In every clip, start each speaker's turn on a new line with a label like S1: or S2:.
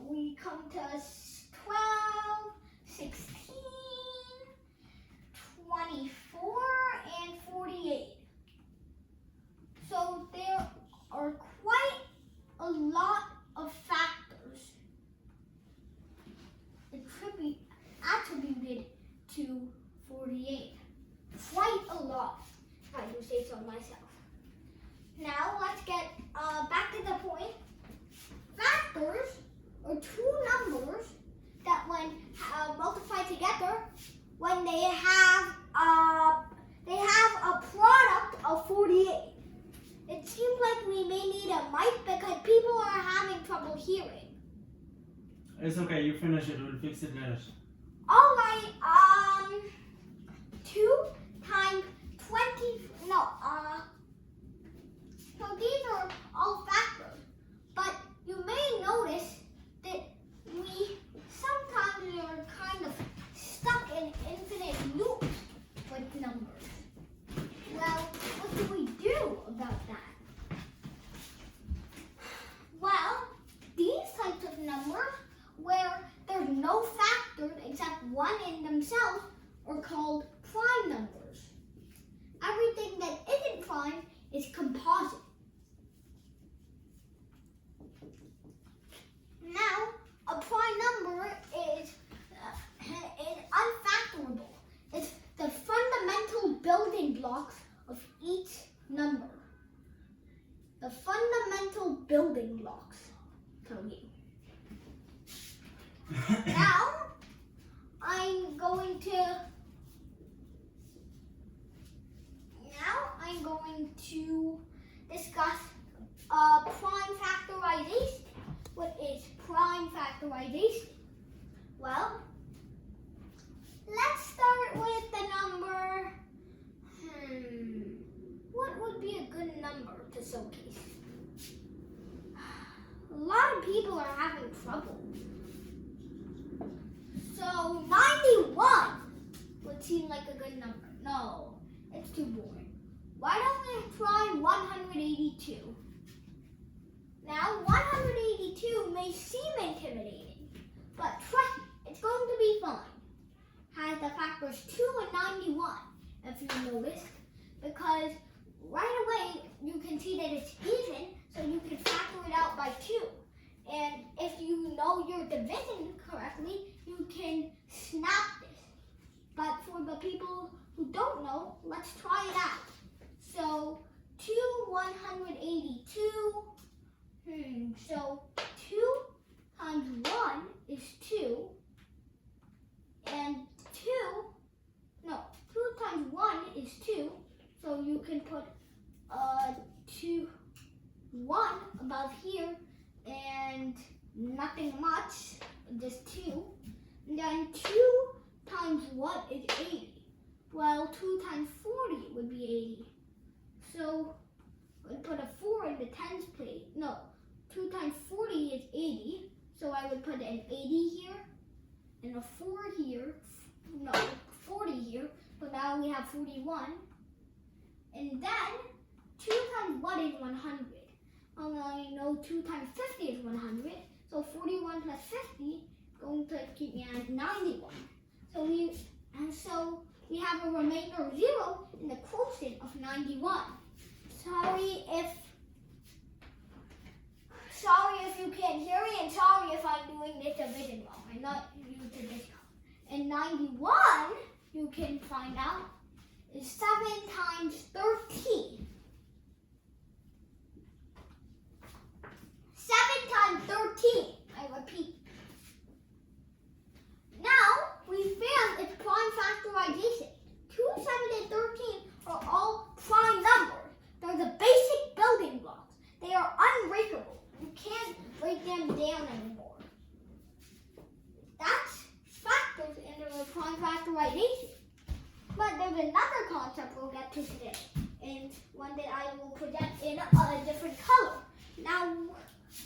S1: we come to 12, 16, 24, and 48. So there are quite a lot of factors attributed to 48. Quite a lot, if I do say so myself. Now let's get back to the point. Factors are two numbers that when multiplied together, when they have a product of 48. It seems like we may need a mic because people are having trouble hearing.
S2: It's okay, you finish it, we'll fix it later.
S1: Alright, 2 times 20, so these are all factors, but you may notice that we sometimes are kind of stuck in infinite loops with numbers. Well, what do we do about that? Well, these types of numbers where there's no factors except one in themselves are called prime numbers. Everything that isn't prime is composite. Now, a prime number is unfactorable. It's the fundamental building blocks of each number. The fundamental building blocks, tell you. Now, I'm going to discuss prime factorization. What is prime factorization? Well, let's start with the number. What would be a good number to showcase? A lot of people are having trouble. So 91 would seem like a good number. No, it's too boring. Why don't we try 182? Now 182 may seem intimidating, but trust me, it's going to be fine. Has the factors 2 and 91, if you noticed, because right away you can see that it's even, so you can factor it out by 2. And if you know your division correctly, you can snap this. But for the people who don't know, let's try it out. So 182. So 2 times 1 is 2. And 2 times 1 is 2. So you can put 1 above here and nothing much, just 2. And then 2 times what is 80? Well, 2 times 40 would be 80. So we'd put a 4 in the tens place. No, 2 times 40 is 80. So I would put an 80 here and a 4 here. No, 40 here. So now we have 41. And then 2 times what is 100? Well, I know 2 times 50 is 100. So 41 plus 50 is going to keep me at 91. So we have a remainder of 0 in the quotient of 91. Sorry if you can't hear me, and sorry if I'm doing this division wrong. I'm not used to this. And 91, you can find out, is 7 times 13. 7 times 13, I repeat. Now, we found its prime factorization. 2, 7, and 13 are all prime numbers. They're the basic building blocks. They are unbreakable. You can't break them down anymore. That's factors in the prime factorization. But there's another concept we'll get to today, and one that I will present in a different color. Now,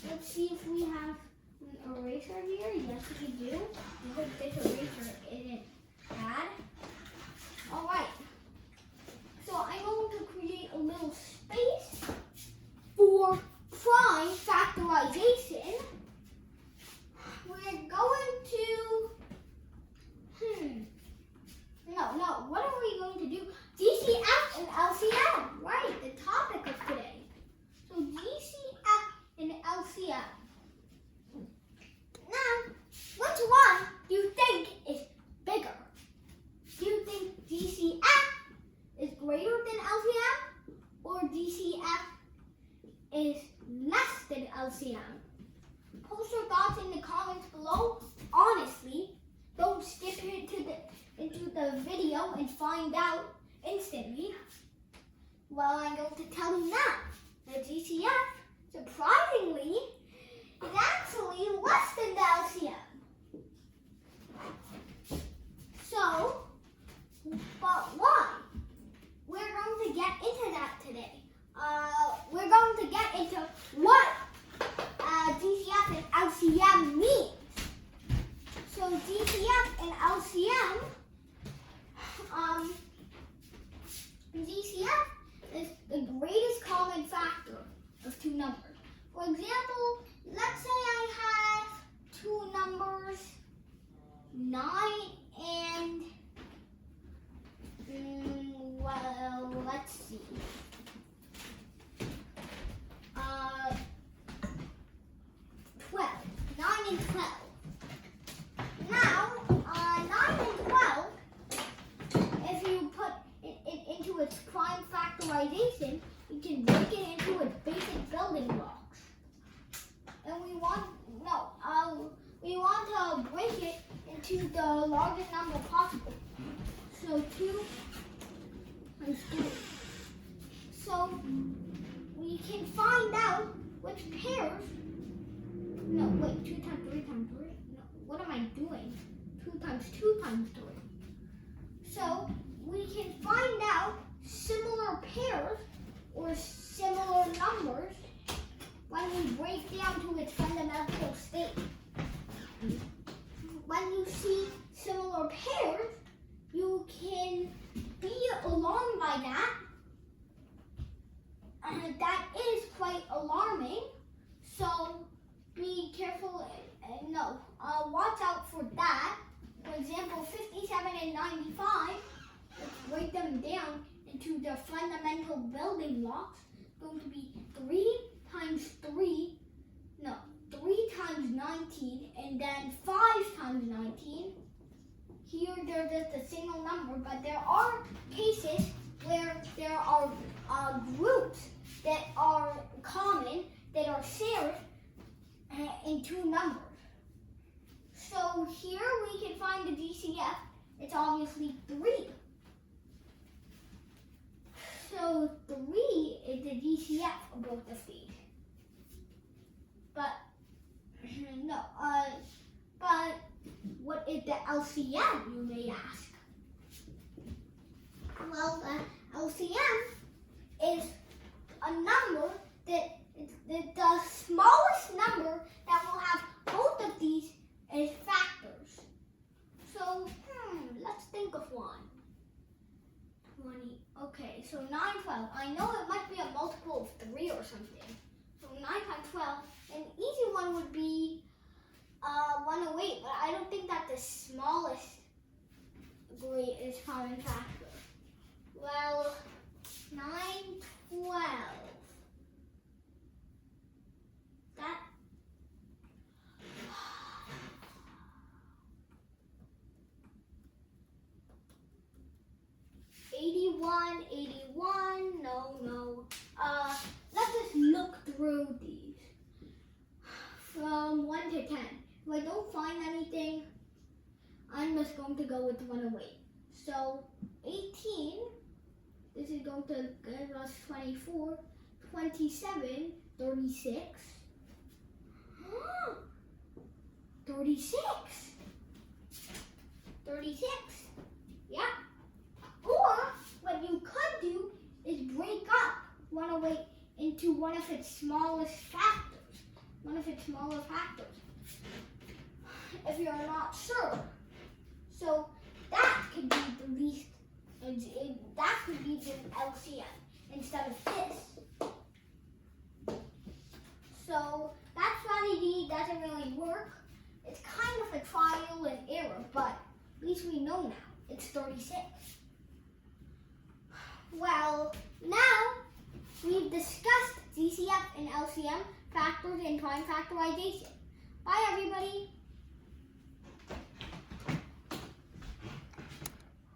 S1: let's see if we have an eraser here. Yes, we do. I hope this eraser isn't bad. All right. So I'm going to create a little space for prime factorization. comments below. Honestly, don't skip into the video and find out instantly. Well, I'm going to tell you now. The GCF, surprisingly, is actually less than the LCM. So, but why? We're going to get into that today. We're going to get into what GCF and LCM means. So GCF and LCM, GCF is the greatest common factor of two numbers. For example, let's say I have two numbers, 9 and, well, let's see. 12. 9 and 12. Now, 9 and 12, if you put it into its prime factorization, you can break it into its basic building blocks. And we want to break it into the largest number possible. So 2 times 3. So we can find out which pairs. No, wait, 2 times 3 times 3. No, what am I doing? 2 times 2 times 3. So we can find out similar pairs or similar numbers when we break down to its fundamental state. When you see similar pairs, you can be alarmed by that. That is quite alarming. So be careful and watch out for that. For example, 57 and 95, let's break them down into their fundamental building blocks. It's going to be 3 times 3 times 19, and then 5 times 19. Here they're just a single number, but there are cases where there are groups that are common, that are shared in two numbers. So here we can find the GCF. It's obviously 3. So 3 is the GCF of both of these. But but what is the LCM, you may ask? Well, the LCM is a number that the smallest number that will have both of these as factors. So, let's think of one. 20. Okay, so 9, 12. I know it might be a multiple of 3 or something. So 9 times 12. An easy one would be 108, but I don't think that's the smallest greatest common factor. Well, 9, 12. That. No. Let's just look through these. From 1 to 10. If I don't find anything, I'm just going to go with 108. So 18, this is going to give us 24, 27, 36. 36. Yeah. Or what you could do is break up 108 into one of its smallest factors. If you're not sure. So that could be the least, that could be the LCM instead of this. So that strategy doesn't really work. It's kind of a trial and error, but at least we know now. It's 36. Well, now we've discussed GCF and LCM, factors, and prime factorization. Bye, everybody.